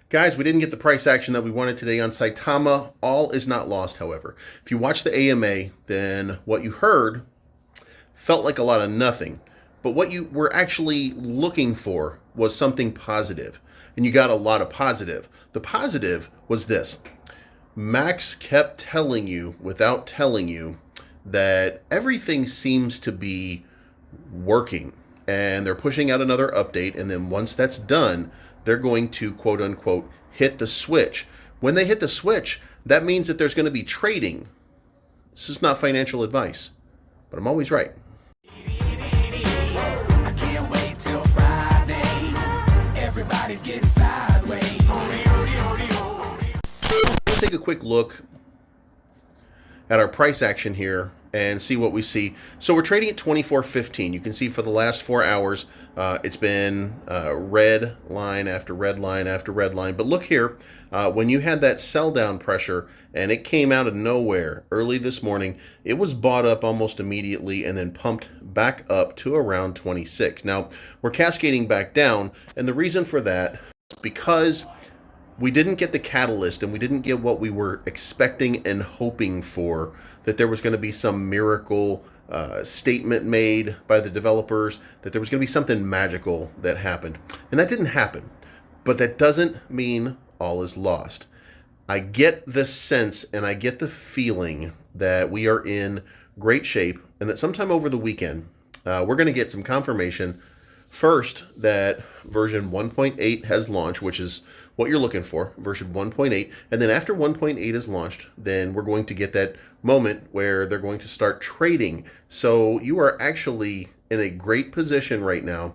Guys, we didn't get the price action that we wanted today on Saitama. All is not lost, however. If you watch the AMA, then what you heard felt like a lot of nothing. But what you were actually looking for was something positive. And you got a lot of positive. The positive was this. Max kept telling you, without telling you, that everything seems to be working. And they're pushing out another update. And then once that's done, they're going to, quote unquote, hit the switch. When they hit the switch, that means that there's going to be trading. This is not financial advice, but I'm always right. I can't wait till Friday. Everybody's getting sideways. Let's take a quick look at our price action here and see what we see. So we're trading at 24.15. You can see for the last 4 hours, it's been red line after red line after red line. But look here, when you had that sell down pressure and it came out of nowhere early this morning, it was bought up almost immediately and then pumped back up to around 26. Now we're cascading back down, and the reason for that is because we didn't get the catalyst and we didn't get what we were expecting and hoping for, that there was going to be some miracle statement made by the developers, that there was going to be something magical that happened. And that didn't happen. But that doesn't mean all is lost. I get the sense and I get the feeling that we are in great shape and that sometime over the weekend, we're going to get some confirmation. First, that version 1.8 has launched, which is what you're looking for, version 1.8. And then after 1.8 is launched, then we're going to get that moment where they're going to start trading. So you are actually in a great position right now.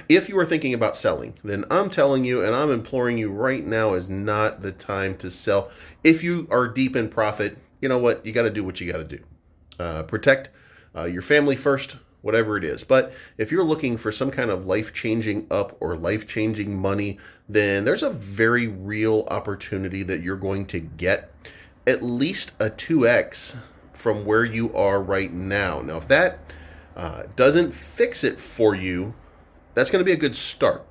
If you are thinking about selling, then I'm telling you and I'm imploring you right now is not the time to sell. If you are deep in profit, you know what? You got to do what you got to do. Protect your family first, whatever it is. But if you're looking for some kind of life-changing up or life-changing money, then there's a very real opportunity that you're going to get at least a 2x from where you are right now. Now, if that doesn't fix it for you, that's going to be a good start.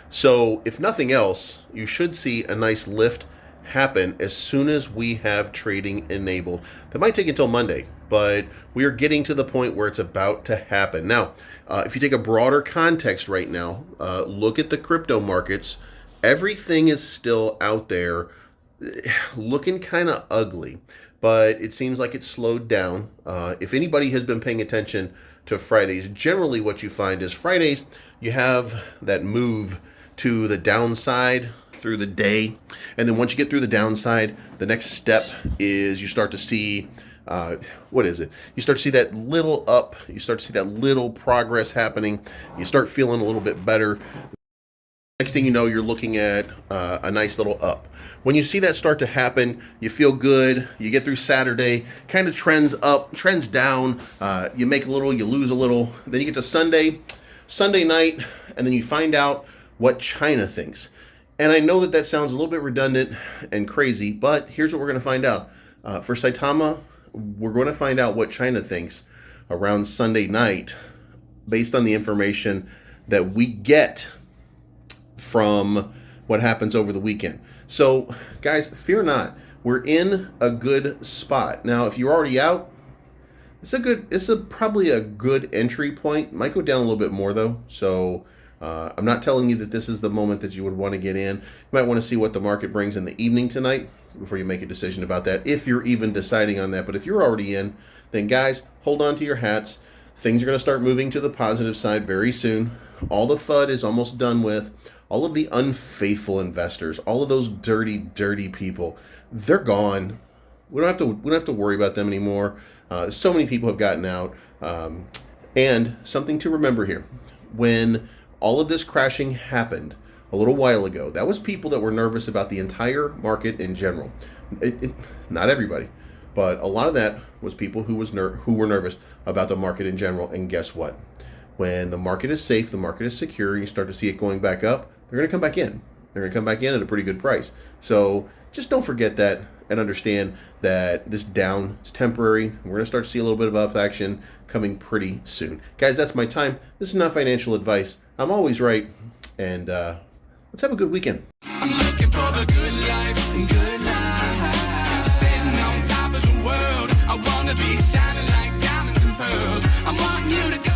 So if nothing else, you should see a nice lift happen as soon as we have trading enabled. That might take until Monday, but we are getting to the point where it's about to happen. Now, if you take a broader context right now, look at the crypto markets. Everything is still out there looking kind of ugly, but it seems like it's slowed down. If anybody has been paying attention to Fridays, generally what you find is Fridays, you have that move to the downside through the day. And then once you get through the downside, the next step is you start to see, what is it? You start to see that little up, you start to see that little progress happening. You start feeling a little bit better. Next thing you know, you're looking at a nice little up. When you see that start to happen, you feel good. You get through Saturday, kind of trends up, trends down. You make a little, you lose a little. Then you get to Sunday night, and then you find out what China thinks. And I know that sounds a little bit redundant and crazy, but here's what we're going to find out. For Saitama, we're going to find out what China thinks around Sunday night based on the information that we get from what happens over the weekend. So, guys, fear not. We're in a good spot. Now, if you're already out, it's probably a good entry point. Might go down a little bit more, though. So, I'm not telling you that this is the moment that you would want to get in. You might want to see what the market brings in the evening tonight before you make a decision about that, if you're even deciding on that. But if you're already in, then guys, hold on to your hats. Things are going to start moving to the positive side very soon. All the FUD is almost done with. All of the unfaithful investors, all of those dirty, dirty people, they're gone. We don't have to worry about them anymore. So many people have gotten out. And something to remember here. When all of this crashing happened a little while ago, that was people that were nervous about the entire market in general. Not everybody, but a lot of that was people who were nervous about the market in general. And guess what? When the market is safe, the market is secure, and you start to see it going back up, they're going to come back in. They're going to come back in at a pretty good price. So just don't forget that and understand that this down is temporary. We're going to start to see a little bit of up action coming pretty soon. Guys, that's my time. This is not financial advice. I'm always right. And Let's have a good weekend. I'm looking for the good life, good life. Sitting on top of the world, I wanna be shining like diamonds and pearls. I want you to go.